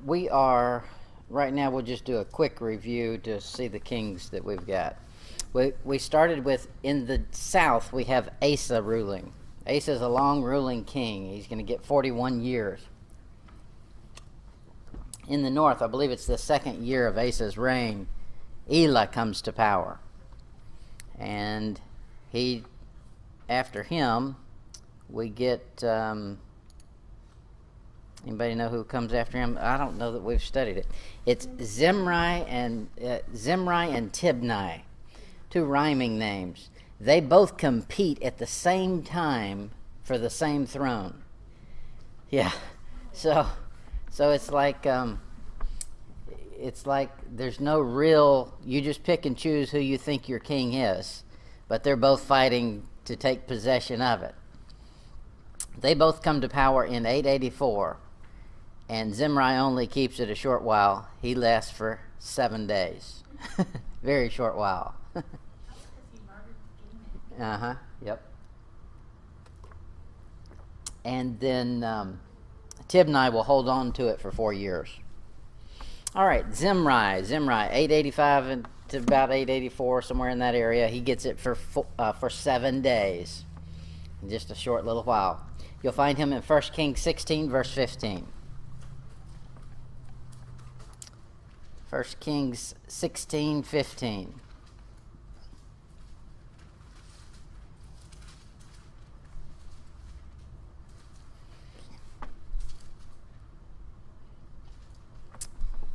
We are, right now, we'll just do a quick review to see the kings that we've got. We started with, in the south, we have Asa ruling. Asa is a long ruling king. He's going to get 41 years. In the north, I believe it's the second year of Asa's reign, Elah comes to power. And after him, we get, anybody know who comes after him? I don't know that we've studied it. It's Zimri and Tibni, two rhyming names. They both compete at the same time for the same throne. Yeah, so it's like there's no real. You just pick and choose who you think your king is, but they're both fighting to take possession of it. They both come to power in 884, and Zimri only keeps it a short while. He lasts for 7 days. Very short while. Yep. And then Tibni will hold on to it for 4 years. All right, Zimri, 885 to about 884, somewhere in that area. He gets it for 7 days, in just a short little while. You'll find him in 1 Kings 16, verse 15. 1 Kings 16, 15.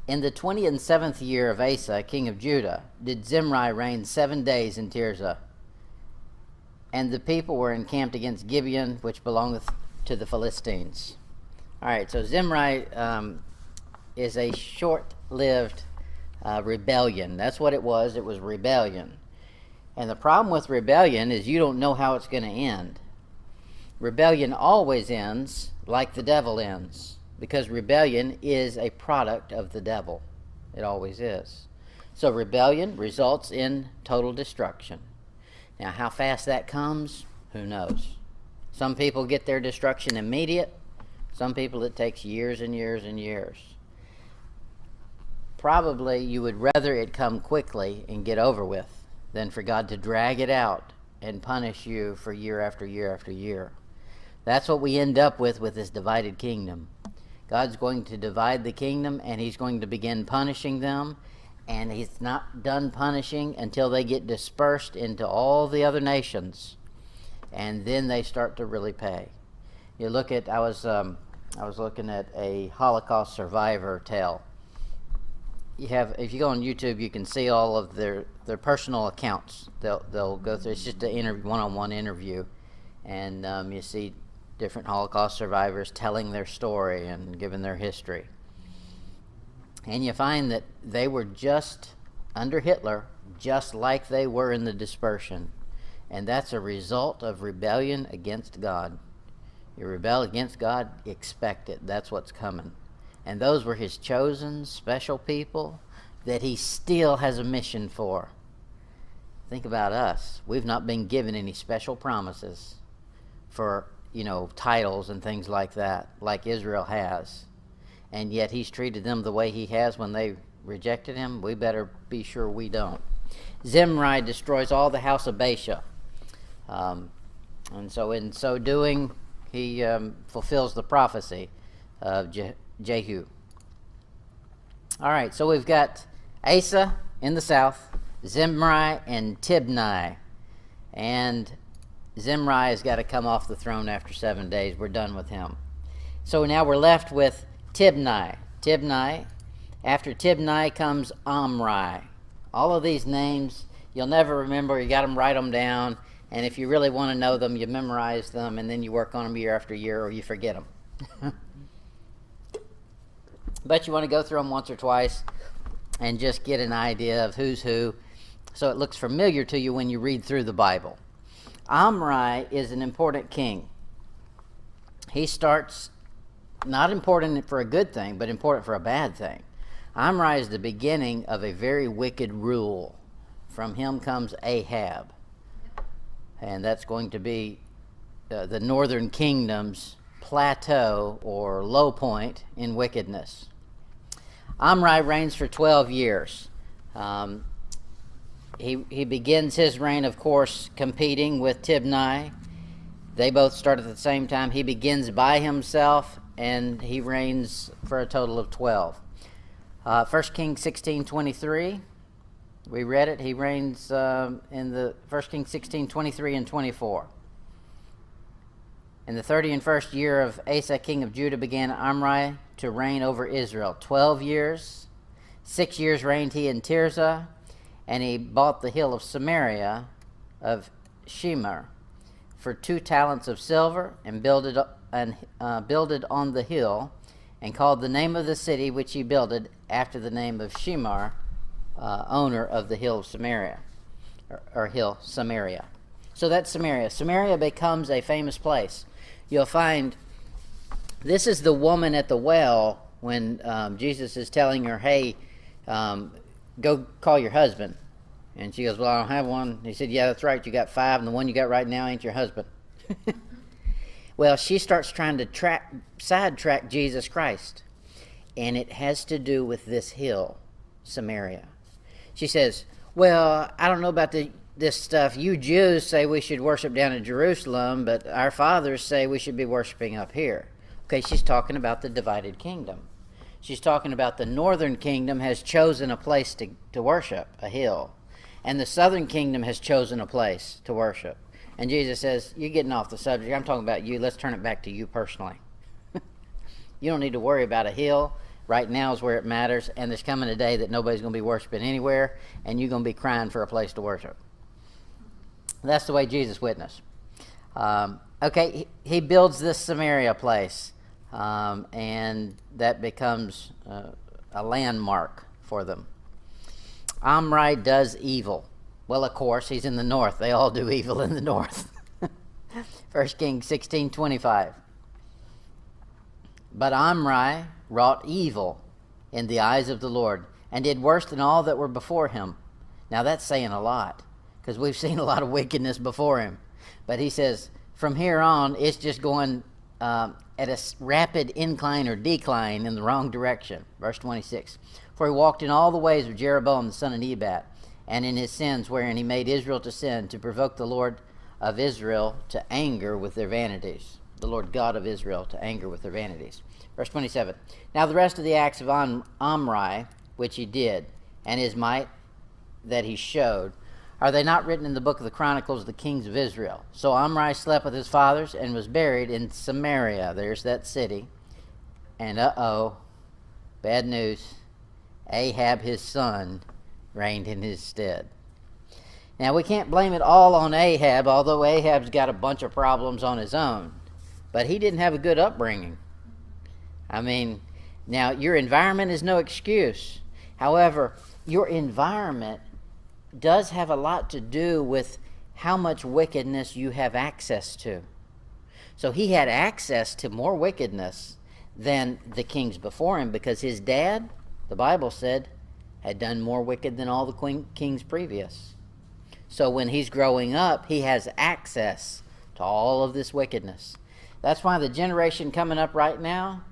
In the 27th year of Asa, king of Judah, did Zimri reign 7 days in Tirzah. And the people were encamped against Gibeon, which belongeth to the Philistines. All right, so Zimri is a short-lived rebellion. That's what it was. It was rebellion. And the problem with rebellion is you don't know how it's going to end. Rebellion always ends like the devil ends, because rebellion is a product of the devil. It always is. So rebellion results in total destruction. Now, how fast that comes, who knows? Some people get their destruction immediate. Some people it takes years and years and years. Probably you would rather it come quickly and get over with than for God to drag it out and punish you for year after year after year. That's what we end up with this divided kingdom. God's going to divide the kingdom, and he's going to begin punishing them, and he's not done punishing until they get dispersed into all the other nations, and then they start to really pay. You look at, I was looking at a Holocaust survivor tale. If you go on YouTube, you can see all of their personal accounts. They'll go through. It's just a one-on-one interview, and you see different Holocaust survivors telling their story and giving their history. And you find that they were just, under Hitler, just like they were in the dispersion. And that's a result of rebellion against God. You rebel against God, expect it. That's what's coming. And those were his chosen, special people that he still has a mission for. Think about us. We've not been given any special promises for titles and things like that, like Israel has. And yet he's treated them the way he has when they rejected him. We better be sure we don't. Zimri destroys all the house of Baasha. And so in so doing, he fulfills the prophecy of Jehu. All right, so we've got Asa in the south, Zimri and Tibni. And Zimri has got to come off the throne after 7 days. We're done with him. So now we're left with Tibni. After Tibni comes Omri. All of these names, you'll never remember. You got them, write them down. And if you really want to know them, you memorize them, and then you work on them year after year, or you forget them. But you want to go through them once or twice and just get an idea of who's who, so it looks familiar to you when you read through the Bible. Omri is an important king. He starts, not important for a good thing, but important for a bad thing. Omri is the beginning of a very wicked rule. From him comes Ahab. And that's going to be the northern kingdom's plateau or low point in wickedness. Omri reigns for 12 years. He begins his reign, of course, competing with Tibni. They both start at the same time. He begins by himself, and he reigns for a total of 12. 1 Kings 16:23, we read it. He reigns in the 1 Kings 16:23 and 24. In the 31st year of Asa, king of Judah, began Omri to reign over Israel. 12 years. 6 years reigned he in Tirzah, and he bought the hill of Samaria of Shemer for 2 talents of silver, and builded on the hill, and called the name of the city which he builded after the name of Shemer, owner of the hill of Samaria, or hill Samaria. So that's Samaria. Samaria becomes a famous place. You'll find this is the woman at the well when Jesus is telling her, hey, go call your husband. And she goes, well, I don't have one. He said, yeah, that's right. You got 5, and the one you got right now ain't your husband. Well, she starts trying to sidetrack Jesus Christ. And it has to do with this hill, Samaria. She says, well, I don't know about this stuff. You Jews say we should worship down in Jerusalem, but our fathers say we should be worshiping up here. Okay, she's talking about the divided kingdom. She's talking about the northern kingdom has chosen a place to worship, a hill. And the southern kingdom has chosen a place to worship. And Jesus says, you're getting off the subject. I'm talking about you. Let's turn it back to you personally. You don't need to worry about a hill. Right now is where it matters. And there's coming a day that nobody's going to be worshiping anywhere, and you're going to be crying for a place to worship. That's the way Jesus witnessed. Okay, he builds this Samaria place, and that becomes a landmark for them. Omri does evil. Well, of course, he's in the north. They all do evil in the north. 1 Kings 16:25. But Omri wrought evil in the eyes of the Lord, and did worse than all that were before him. Now that's saying a lot, because we've seen a lot of wickedness before him. But he says, from here on, it's just going at a rapid incline or decline in the wrong direction. Verse 26. For he walked in all the ways of Jeroboam the son of Nebat, and in his sins wherein he made Israel to sin, to provoke the Lord of Israel to anger with their vanities. The Lord God of Israel to anger with their vanities. Verse 27. Now the rest of the acts of Omri, which he did, and his might that he showed, are they not written in the book of the Chronicles of the kings of Israel? So Omri slept with his fathers and was buried in Samaria. There's that city. And bad news. Ahab, his son, reigned in his stead. Now, we can't blame it all on Ahab, although Ahab's got a bunch of problems on his own. But he didn't have a good upbringing. I mean, now, your environment is no excuse. However, your environment does have a lot to do with how much wickedness you have access to. So he had access to more wickedness than the kings before him, because his dad, the Bible said, had done more wicked than all the kings previous. So when he's growing up, he has access to all of this wickedness. That's why the generation coming up right now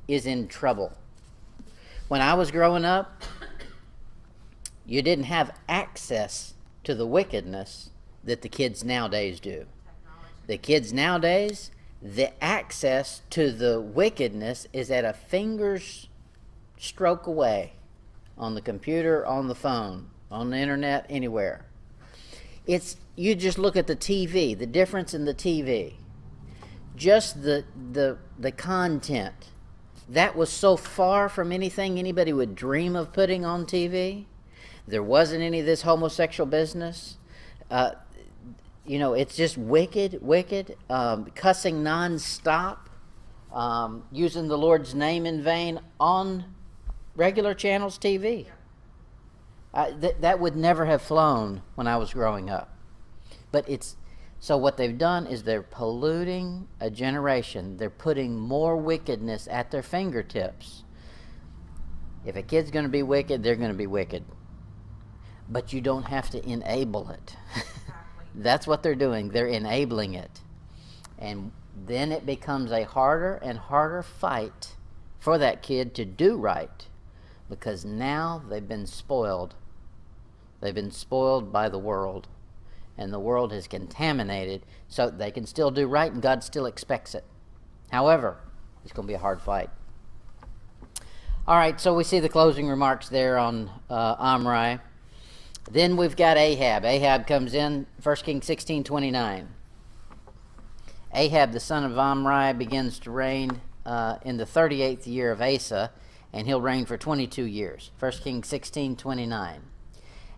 is in trouble. When I was growing up, you didn't have access to the wickedness that the kids nowadays do. The kids nowadays, the access to the wickedness is at a finger's stroke away, on the computer, on the phone, on the internet, anywhere. You just look at the TV, the difference in the TV. Just the content. That was so far from anything anybody would dream of putting on TV. There wasn't any of this homosexual business. It's just wicked, cussing nonstop, using the Lord's name in vain on regular channels TV. That would never have flown when I was growing up. But so what they've done is they're polluting a generation. They're putting more wickedness at their fingertips. If a kid's going to be wicked, they're going to be wicked. But you don't have to enable it. That's what they're doing. They're enabling it. And then it becomes a harder and harder fight for that kid to do right, because now they've been spoiled. They've been spoiled by the world, and the world has contaminated, so they can still do right, and God still expects it. However, it's going to be a hard fight. All right, so we see the closing remarks there on Omri. Then we've got Ahab. Ahab comes in, 1 Kings 16:29. Ahab, the son of Omri, begins to reign in the 38th year of Asa, and he'll reign for 22 years. 1 Kings 16:29.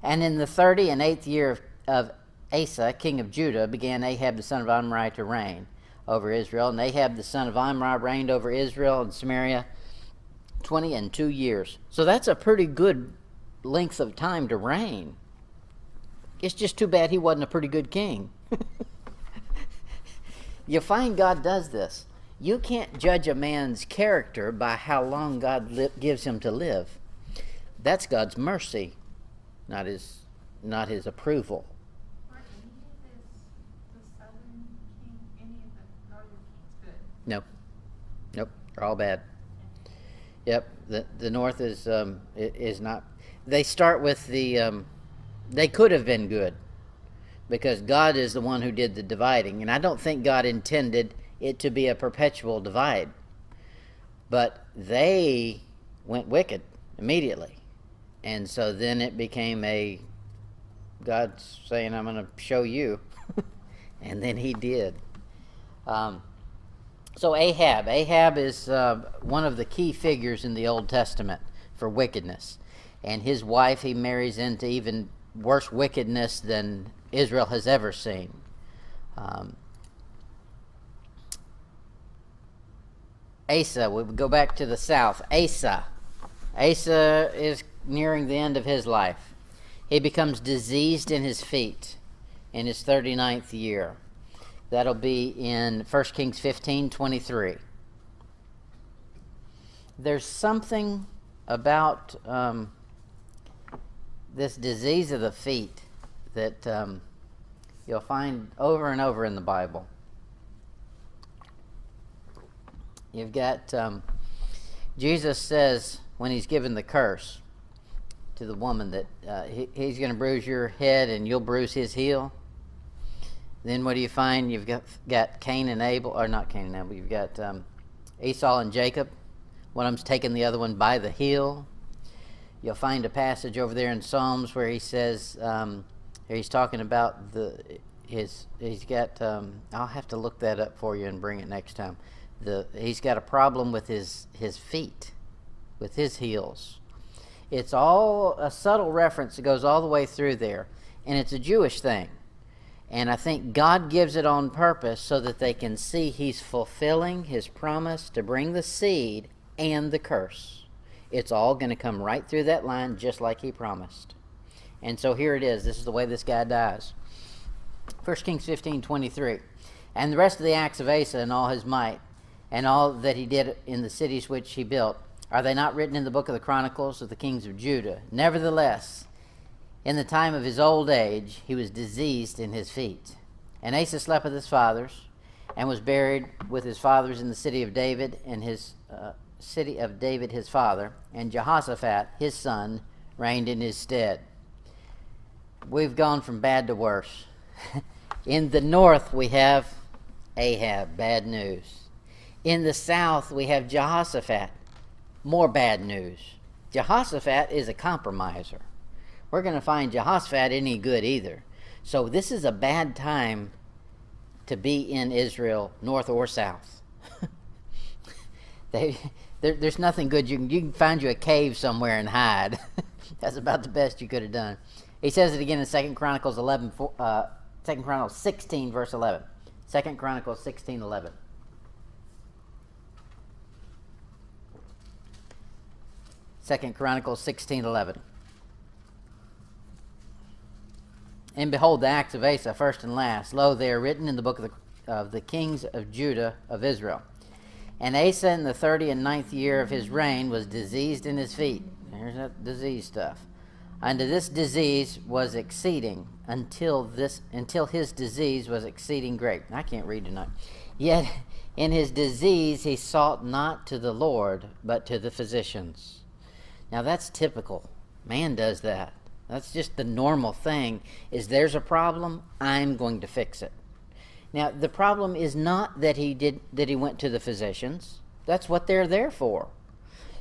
And in the 38th year of Asa, king of Judah, began Ahab, the son of Omri, to reign over Israel. And Ahab, the son of Omri, reigned over Israel and Samaria 22 years. So that's a pretty good length of time to reign. It's just too bad he wasn't a pretty good king. You find God does this. You can't judge a man's character by how long God gives him to live. That's God's mercy, not his approval. Are any of the southern king, any of the northern kings good? No. Nope. They're all bad. Yep. The north is not. They start with the. They could have been good, because God is the one who did the dividing, and I don't think God intended it to be a perpetual divide. But they went wicked immediately, and so then it became God's saying, "I'm going to show you," and then He did. So Ahab is one of the key figures in the Old Testament for wickedness, and his wife he marries into even worse wickedness than Israel has ever seen. Asa, we go back to the south. Asa is nearing the end of his life. He becomes diseased in his feet in his 39th year. That'll be in 1 Kings 15:23. There's something about this disease of the feet that you'll find over and over in the Bible. You've got Jesus says when he's given the curse to the woman that he's going to bruise your head and you'll bruise his heel. Then what do you find? You've got Cain and Abel, or not Cain and Abel. You've got Esau and Jacob. One of them's taking the other one by the heel. You'll find a passage over there in Psalms where he says, he's talking about he's got, I'll have to look that up for you and bring it next time. He's got a problem with his feet, with his heels. It's all a subtle reference that goes all the way through there, and it's a Jewish thing. And I think God gives it on purpose so that they can see he's fulfilling his promise to bring the seed and the curse. It's all going to come right through that line just like he promised. And so here it is. This is the way this guy dies. 1 Kings 15:23. And the rest of the acts of Asa and all his might, and all that he did in the cities which he built, are they not written in the book of the Chronicles of the kings of Judah? Nevertheless, in the time of his old age, he was diseased in his feet. And Asa slept with his fathers, and was buried with his fathers in the city of David, and his city of David his father, and Jehoshaphat his son reigned in his stead. We've gone from bad to worse. In the north we have Ahab, bad news. In the south we have Jehoshaphat, more bad news. Jehoshaphat is a compromiser. We're going to find Jehoshaphat any good either. So this is a bad time to be in Israel, north or south. There's nothing good. You can find you a cave somewhere and hide. That's about the best you could have done. He says it again in 2 Chronicles 2 Chronicles 16, verse 11. 2 Chronicles 16, 11. Second Chronicles 16:11. And behold, the acts of Asa, first and last, lo, they are written in the book of the kings of Judah of Israel. And Asa in the 39th year of his reign was diseased in his feet. There's that disease stuff. Unto this disease was exceeding, until his disease was exceeding great. I can't read tonight. Yet In his disease, he sought not to the Lord, but to the physicians. Now that's typical. Man does that. That's just the normal thing, is there's a problem, I'm going to fix it. Now, the problem is not that he went to the physicians. That's what they're there for.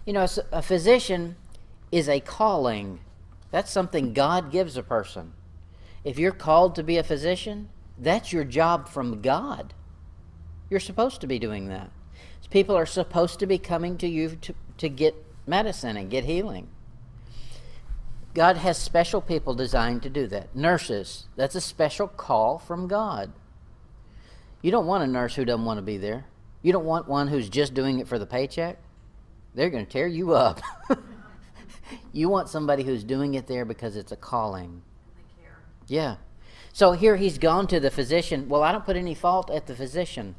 You know, a physician is a calling. That's something God gives a person. If you're called to be a physician, that's your job from God. You're supposed to be doing that. People are supposed to be coming to you to get medicine and get healing. God has special people designed to do that. Nurses, that's a special call from God. You don't want a nurse who doesn't want to be there. You don't want one who's just doing it for the paycheck. They're going to tear you up. You want somebody who's doing it there because it's a calling. They care. Yeah. So here he's gone to the physician. Well, I don't put any fault at the physician.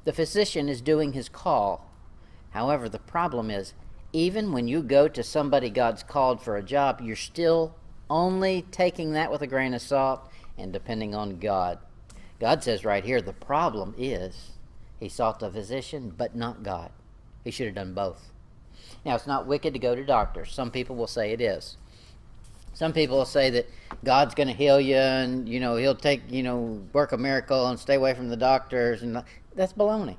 The physician is doing his call. However, the problem is, even when you go to somebody God's called for a job, you're still only taking that with a grain of salt and depending on God. God says right here, the problem is he sought the physician, but not God. He should have done both. Now, it's not wicked to go to doctors. Some people will say it is. Some people will say that God's going to heal you and, he'll take, work a miracle and stay away from the doctors. And that's baloney.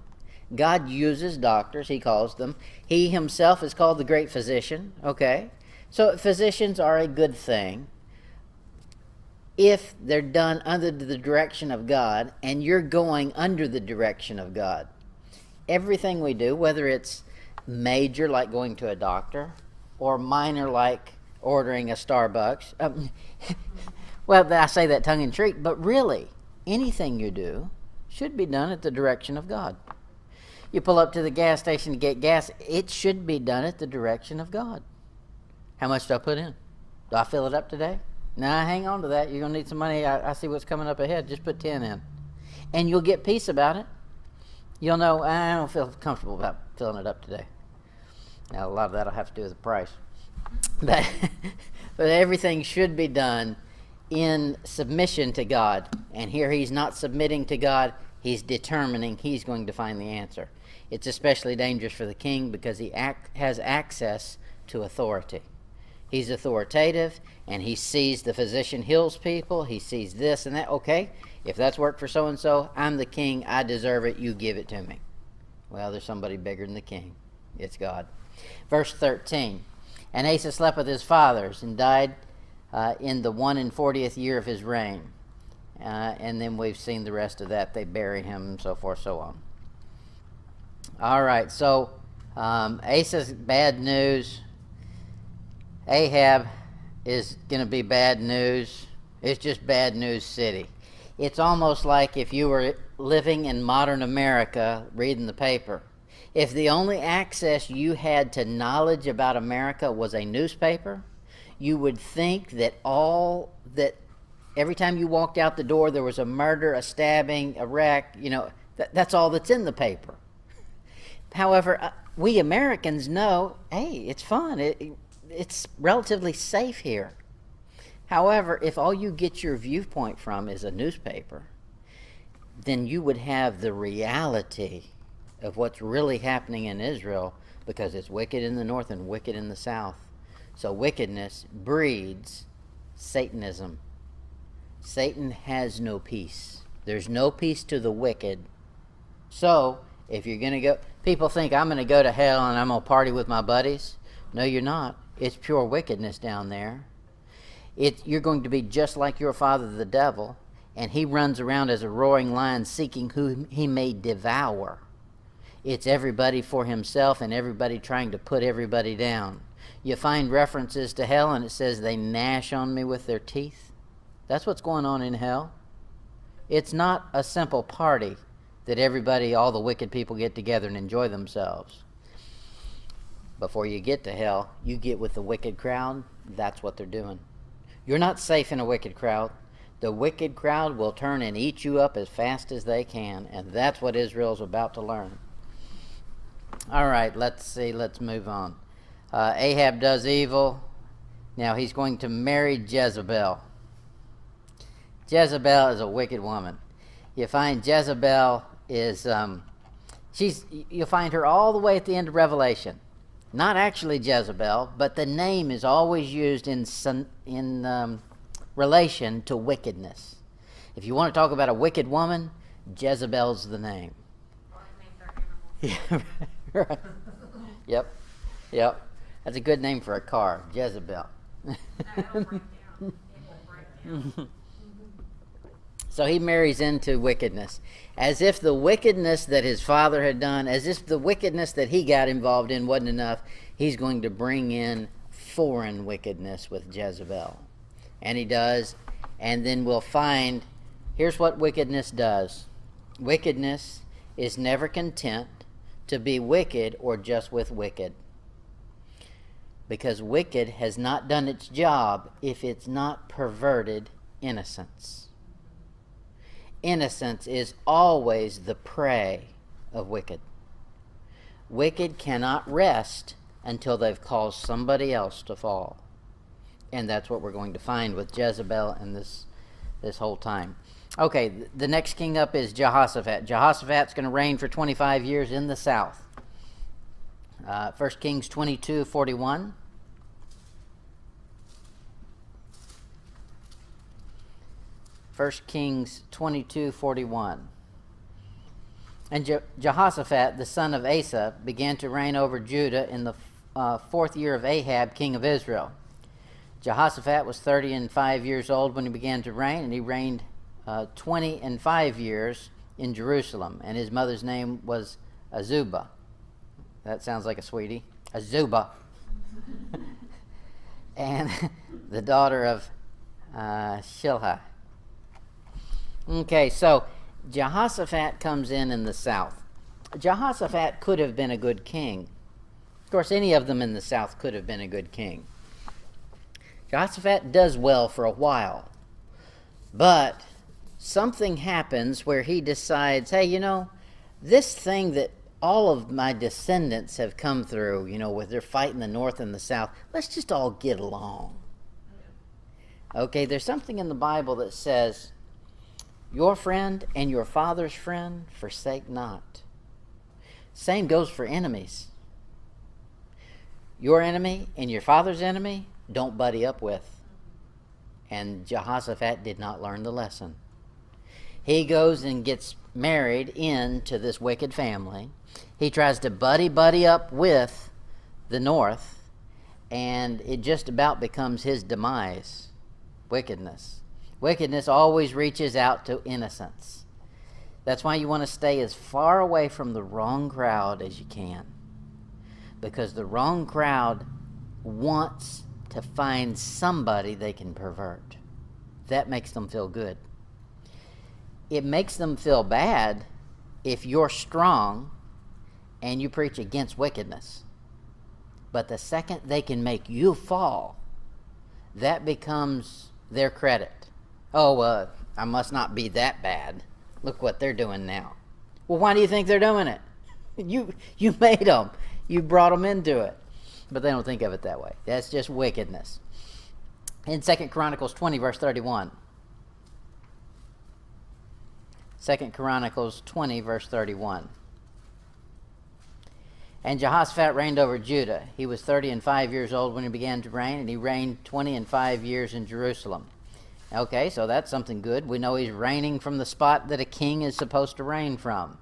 God uses doctors, he calls them. He himself is called the great physician, okay? So physicians are a good thing if they're done under the direction of God and you're going under the direction of God. Everything we do, whether it's major like going to a doctor or minor like ordering a Starbucks, well, I say that tongue in cheek, but really, anything you do should be done at the direction of God. You pull up to the gas station to get gas, it should be done at the direction of God. How much do I put in? Do I fill it up today? Nah, hang on to that. You're going to need some money. I see what's coming up ahead. Just put 10 in. And you'll get peace about it. You'll know, I don't feel comfortable about filling it up today. Now, a lot of that will have to do with the price. But everything should be done in submission to God. And here he's not submitting to God. He's determining he's going to find the answer. It's especially dangerous for the king because he has access to authority. He's authoritative, and he sees the physician heals people. He sees this and that. Okay, if that's worked for so-and-so, I'm the king. I deserve it. You give it to me. Well, there's somebody bigger than the king. It's God. Verse 13. And Asa slept with his fathers and died in the 41st year of his reign. And then we've seen the rest of that. They bury him and so forth, so on. All right, so Asa's bad news. Ahab is going to be bad news. It's just bad news city. It's almost like if you were living in modern America reading the paper. If the only access you had to knowledge about America was a newspaper, you would think that every time you walked out the door there was a murder, a stabbing, a wreck, that's all that's in the paper. However, we Americans know, hey, it's fun. It's relatively safe here. However, if all you get your viewpoint from is a newspaper, then you would have the reality of what's really happening in Israel because it's wicked in the north and wicked in the south. So wickedness breeds Satanism. Satan has no peace. There's no peace to the wicked. So if you're going to go, people think I'm going to go to hell and I'm going to party with my buddies. No, you're not. It's pure wickedness down there. You're going to be just like your father, the devil, and he runs around as a roaring lion seeking who he may devour. It's everybody for himself and everybody trying to put everybody down. You find references to hell and it says they gnash on me with their teeth. That's what's going on in hell. It's not a simple party that all the wicked people get together and enjoy themselves. Before you get to hell, you get with the wicked crowd. That's what they're doing. You're not safe in a wicked crowd. The wicked crowd will turn and eat you up as fast as they can, and that's what Israel's about to learn. All right, let's move on. Ahab does evil. Now he's going to marry Jezebel. Jezebel is a wicked woman. You find Jezebel is You'll find her all the way at the end of Revelation. Not actually Jezebel, but the name is always used in relation to wickedness. If you want to talk about a wicked woman, Jezebel's the name. Or name their animal. Yeah, right. Yep. That's a good name for a car, Jezebel. No, it'll break down. It will break down. So he marries into wickedness, as if the wickedness that his father had done, as if the wickedness that he got involved in wasn't enough, he's going to bring in foreign wickedness with Jezebel. And he does, and then we'll find, here's what wickedness does. Wickedness is never content to be wicked or just with wicked. Because wicked has not done its job if it's not perverted innocence. Innocence is always the prey of wicked. Wicked cannot rest until they've caused somebody else to fall. And that's what we're going to find with Jezebel and this whole time. Okay, the next king up is Jehoshaphat. Jehoshaphat's going to reign for 25 years in the south. 1 Kings 22:41. 1 Kings 22:41. And Jehoshaphat, the son of Asa, began to reign over Judah in the fourth year of Ahab, king of Israel. Jehoshaphat was 35 years old when he began to reign, and he reigned 25 years in Jerusalem. And his mother's name was Azubah. That sounds like a sweetie. Azubah. And the daughter of Shilha. Okay, so Jehoshaphat comes in the south. Jehoshaphat could have been a good king. Of course, any of them in the south could have been a good king. Jehoshaphat does well for a while. But something happens where he decides, hey, this thing that all of my descendants have come through, with their fight in the north and the south, let's just all get along. Okay, there's something in the Bible that says, your friend and your father's friend forsake not. Same goes for enemies. Your enemy and your father's enemy, don't buddy up with. And Jehoshaphat did not learn the lesson. He goes and gets married into this wicked family. He tries to buddy up with the north, and it just about becomes his demise. Wickedness. Wickedness always reaches out to innocence. That's why you want to stay as far away from the wrong crowd as you can. Because the wrong crowd wants to find somebody they can pervert. That makes them feel good. It makes them feel bad if you're strong and you preach against wickedness. But the second they can make you fall, that becomes their credit. Oh, I must not be that bad. Look what they're doing now. Well, why do you think they're doing it? You made them. You brought them into it. But they don't think of it that way. That's just wickedness. In 2 Chronicles 20, verse 31. 2 Chronicles 20, verse 31. And Jehoshaphat reigned over Judah. He was 35 years old when he began to reign, and he reigned 25 years in Jerusalem. Okay, so that's something good. We know he's reigning from the spot that a king is supposed to reign from.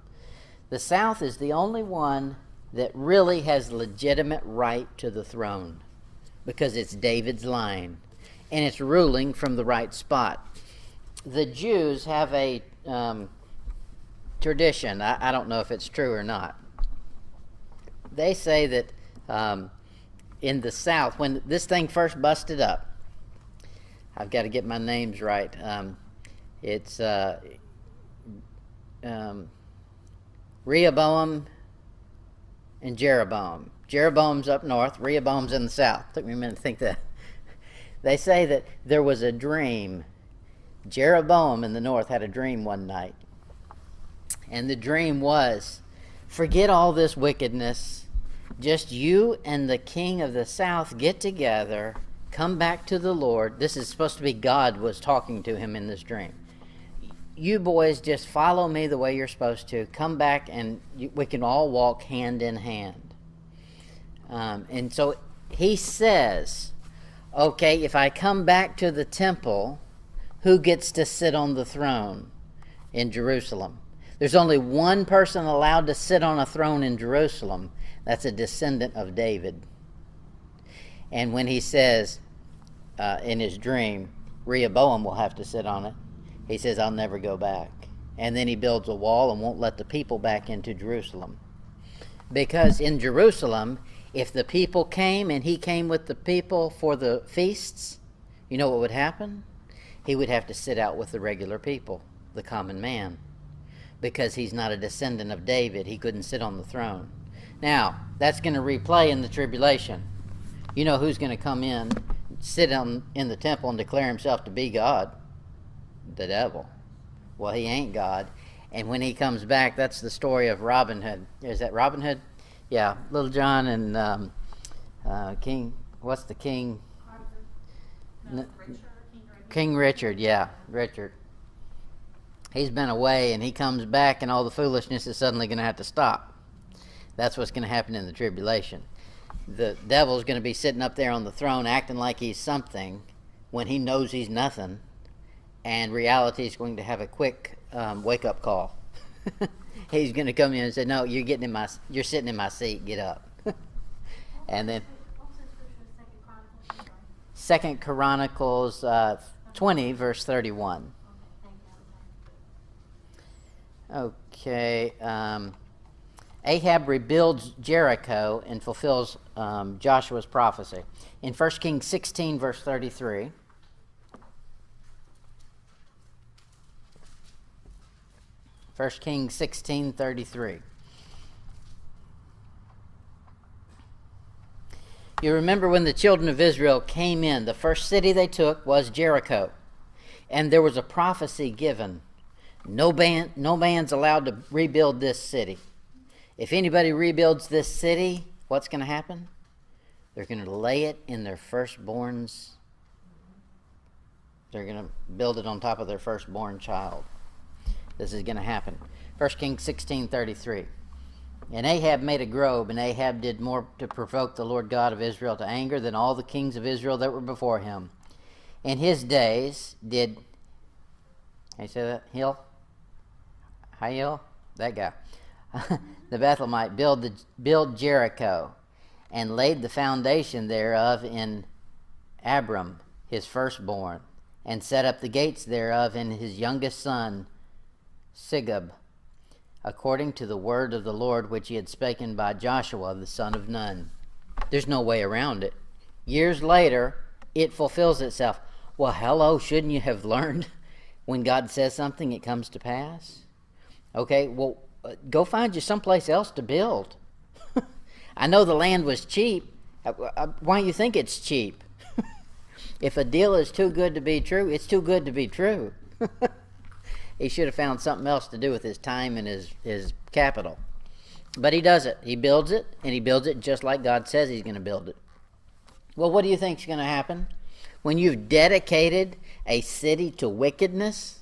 The south is the only one that really has legitimate right to the throne because it's David's line, and it's ruling from the right spot. The Jews have a tradition. I don't know if it's true or not. They say that in the south, when this thing first busted up, I've got to get my names right. It's Rehoboam and Jeroboam. Jeroboam's up north, Rehoboam's in the south. Took me a minute to think that. They say that there was a dream. Jeroboam in the north had a dream one night. And the dream was, forget all this wickedness. Just you and the king of the south get together, come back to the Lord. This is supposed to be God was talking to him in this dream. you boys just follow me the way you're supposed to. Come back and we can all walk hand in hand. And so he says, okay, if I come back to the temple, who gets to sit on the throne in Jerusalem? There's only one person allowed to sit on a throne in Jerusalem. That's a descendant of David. And when he says in his dream, Rehoboam will have to sit on it, he says, I'll never go back. And then he builds a wall and won't let the people back into Jerusalem. Because in Jerusalem, if the people came and he came with the people for the feasts, you know what would happen? He would have to sit out with the regular people, the common man. Because he's not a descendant of David, he couldn't sit on the throne. Now, that's going to replay in the tribulation. You know who's going to come in, sit in the temple and declare himself to be God? The devil. Well, he ain't God. And when he comes back, that's the story of Robin Hood. Is that Robin Hood? Yeah, Little John and King, what's the king? King Richard, yeah, Richard. He's been away and he comes back and all the foolishness is suddenly going to have to stop. That's what's going to happen in the tribulation. The devil's going to be sitting up there on the throne acting like he's something when he knows he's nothing, and reality is going to have a quick wake-up call. He's going to come in and say, no, you're sitting in my seat, get up. And then Second Chronicles 20, verse 31. Okay. Ahab rebuilds Jericho and fulfills Joshua's prophecy. In 1 Kings 16, verse 33. First Kings 16:33. You remember when the children of Israel came in, the first city they took was Jericho. And there was a prophecy given. No man's allowed to rebuild this city. If anybody rebuilds this city, what's going to happen? They're going to lay it in their firstborns. They're going to build it on top of their firstborn child. This is going to happen. 1 Kings 16:33. And Ahab made a grove, and Ahab did more to provoke the Lord God of Israel to anger than all the kings of Israel that were before him. In his days did, can you say that? Hiel? That guy. The Bethlehemite build Jericho, and laid the foundation thereof in Abram, his firstborn, and set up the gates thereof in his youngest son, Segub, according to the word of the Lord which he had spoken by Joshua the son of Nun. There's no way around it. Years later, it fulfills itself. Well, hello, shouldn't you have learned when God says something, it comes to pass? Okay, well, go find you someplace else to build. I know the land was cheap. Why do you think it's cheap? If a deal is too good to be true, it's too good to be true. He should have found something else to do with his time and his capital. But he does it. He builds it, and he builds it just like God says he's going to build it. Well, what do you think is going to happen? When you've dedicated a city to wickedness,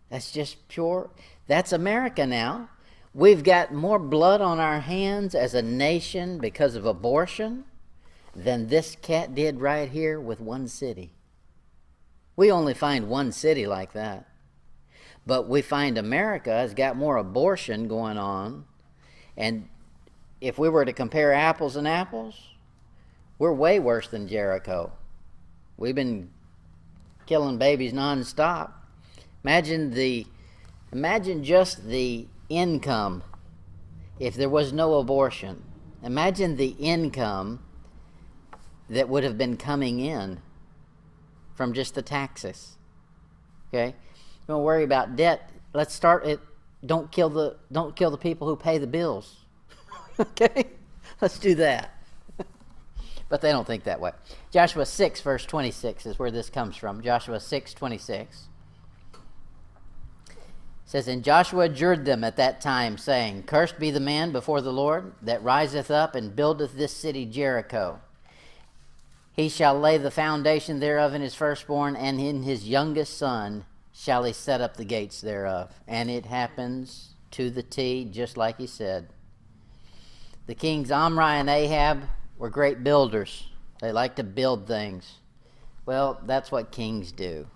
that's just pure. That's America now. We've got more blood on our hands as a nation because of abortion than this cat did right here with one city. We only find one city like that. But we find America has got more abortion going on. And if we were to compare apples and apples, we're way worse than Jericho. We've been killing babies nonstop. Imagine just the income if there was no abortion. Imagine the income that would have been coming in from just the taxes. Okay? Don't worry about debt. Let's start it. Don't kill the people who pay the bills. Okay? Let's do that. But they don't think that way. Joshua 6, verse 26 is where this comes from. Joshua 6:26. Says, and Joshua adjured them at that time, saying, cursed be the man before the Lord that riseth up and buildeth this city Jericho. He shall lay the foundation thereof in his firstborn and in his youngest son, shall he set up the gates thereof. And it happens to the T, just like he said. The kings Omri and Ahab were great builders. They like to build things. Well, that's what kings do.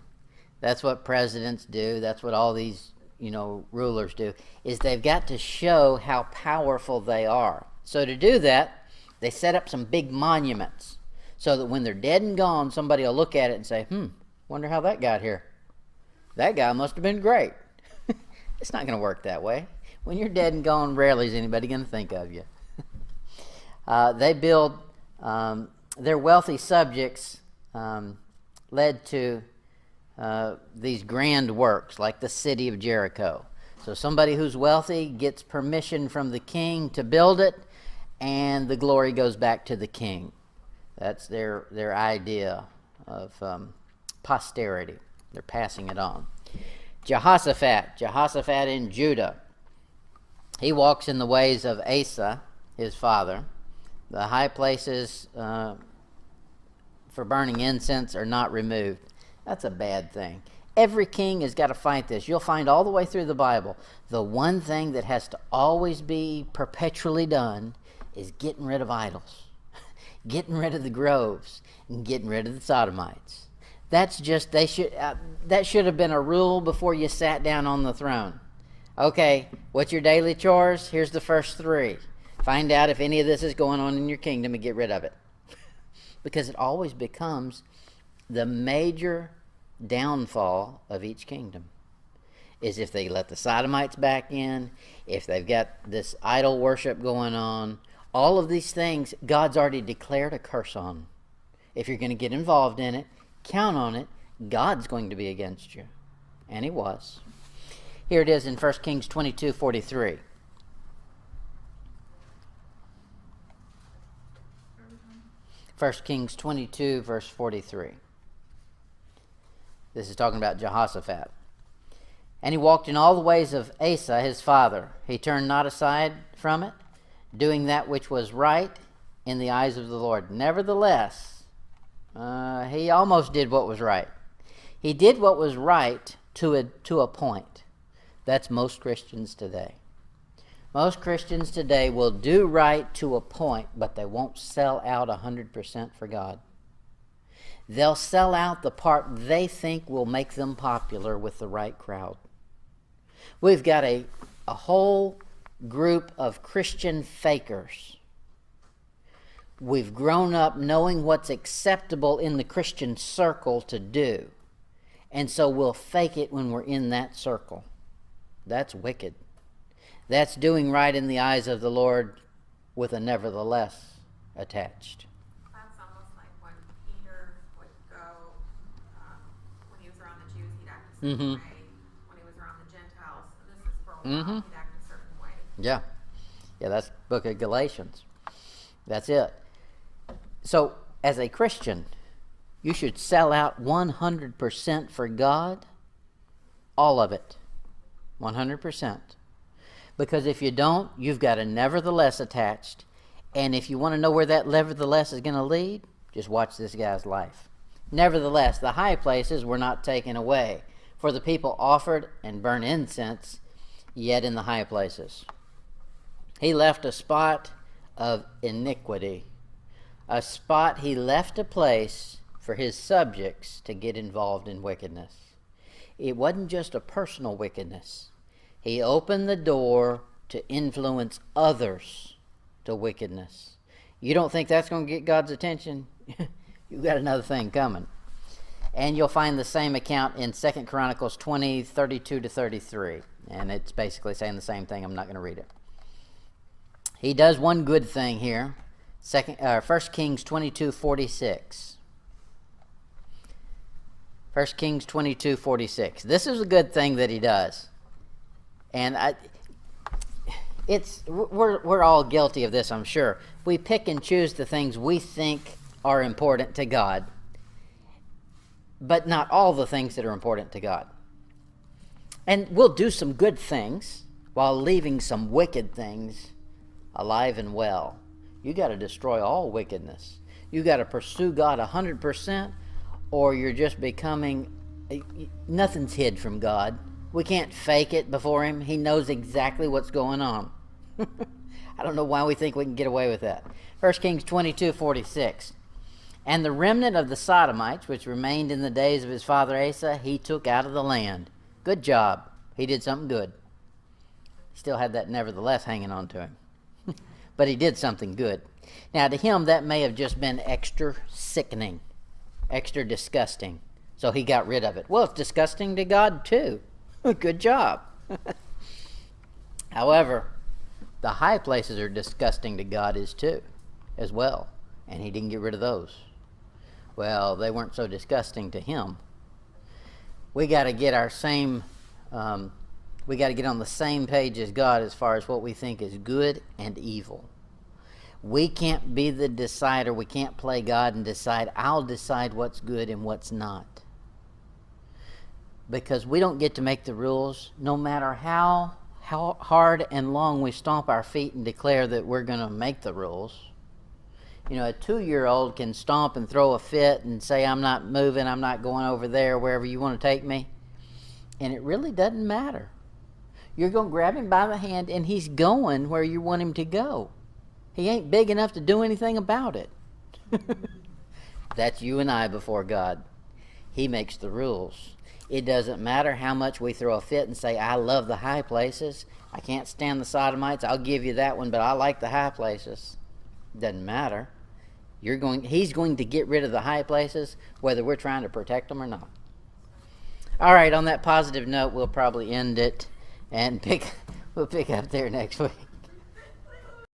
That's what presidents do. That's what all these, rulers do, is they've got to show how powerful they are. So to do that, they set up some big monuments so that when they're dead and gone, somebody will look at it and say, wonder how that got here. That guy must have been great. It's not going to work that way. When you're dead and gone, rarely is anybody going to think of you. They build, their wealthy subjects led to these grand works like the city of Jericho. So somebody who's wealthy gets permission from the king to build it, and the glory goes back to the king. That's their idea of posterity. They're passing it on. Jehoshaphat in Judah. He walks in the ways of Asa, his father. The high places for burning incense are not removed. That's a bad thing. Every king has got to fight this. You'll find all the way through the Bible, the one thing that has to always be perpetually done is getting rid of idols, getting rid of the groves, and getting rid of the sodomites. That's just, that should have been a rule before you sat down on the throne. Okay, what's your daily chores? Here's the first 3. Find out if any of this is going on in your kingdom and get rid of it. Because it always becomes the major downfall of each kingdom, is if they let the sodomites back in, if they've got this idol worship going on. All of these things God's already declared a curse on. If you're going to get involved in it, count on it, God's going to be against you. And he was. Here it is in 1 Kings 22:43. 1 Kings 22, verse 43. This is talking about Jehoshaphat. And he walked in all the ways of Asa, his father. He turned not aside from it, doing that which was right in the eyes of the Lord. Nevertheless, he almost did what was right. He did what was right to a point. That's most Christians today. Most Christians today will do right to a point, but they won't sell out 100% for God. They'll sell out the part they think will make them popular with the right crowd. We've got a whole group of Christian fakers. We've grown up knowing what's acceptable in the Christian circle to do, and so we'll fake it when we're in that circle. That's wicked. That's doing right in the eyes of the Lord with a nevertheless attached. That's almost like when Peter would go, when he was around the Jews, he'd act a certain way. When he was around the Gentiles, this is for a while, he'd act a certain way. Yeah, that's book of Galatians. That's it. So, as a Christian, you should sell out 100% for God, all of it, 100%. Because if you don't, you've got a nevertheless attached. And if you want to know where that nevertheless is going to lead, just watch this guy's life. Nevertheless, the high places were not taken away, for the people offered and burned incense, yet in the high places. He left a spot of iniquity. He left a place for his subjects to get involved in wickedness. It wasn't just a personal wickedness. He opened the door to influence others to wickedness. You don't think that's going to get God's attention? You've got another thing coming. And you'll find the same account in 2 Chronicles 20, 32 to 33. And it's basically saying the same thing. I'm not going to read it. He does one good thing here. 1 Kings 22, 46. 1 Kings 22, 46. This is a good thing that he does. And we're all guilty of this, I'm sure. We pick and choose the things we think are important to God, but not all the things that are important to God. And we'll do some good things while leaving some wicked things alive and well. You got to destroy all wickedness. You got to pursue God 100%, or you're just becoming Nothing's hid from God. We can't fake it before him. He knows exactly what's going on. I don't know why we think we can get away with that. 1 Kings 22:46. And the remnant of the Sodomites, which remained in the days of his father Asa, he took out of the land. Good job. He did something good. He still had that nevertheless hanging on to him. But he did something good. Now, to him, that may have just been extra sickening, extra disgusting. So he got rid of it. Well, it's disgusting to God, too. Good job. However, the high places are disgusting to God as well. And he didn't get rid of those. Well, they weren't so disgusting to him. We got to get on the same page as God as far as what we think is good and evil. We can't be the decider. We can't play God and decide, I'll decide what's good and what's not. Because we don't get to make the rules, no matter how hard and long we stomp our feet and declare that we're going to make the rules. You know, a 2-year-old can stomp and throw a fit and say, I'm not moving, I'm not going over there, wherever you want to take me. And it really doesn't matter. You're going to grab him by the hand and he's going where you want him to go. He ain't big enough to do anything about it. That's you and I before God. He makes the rules. It doesn't matter how much we throw a fit and say, I love the high places. I can't stand the Sodomites. I'll give you that one, but I like the high places. Doesn't matter. He's going to get rid of the high places, whether we're trying to protect them or not. All right, on that positive note, we'll probably end it and we'll pick up there next week.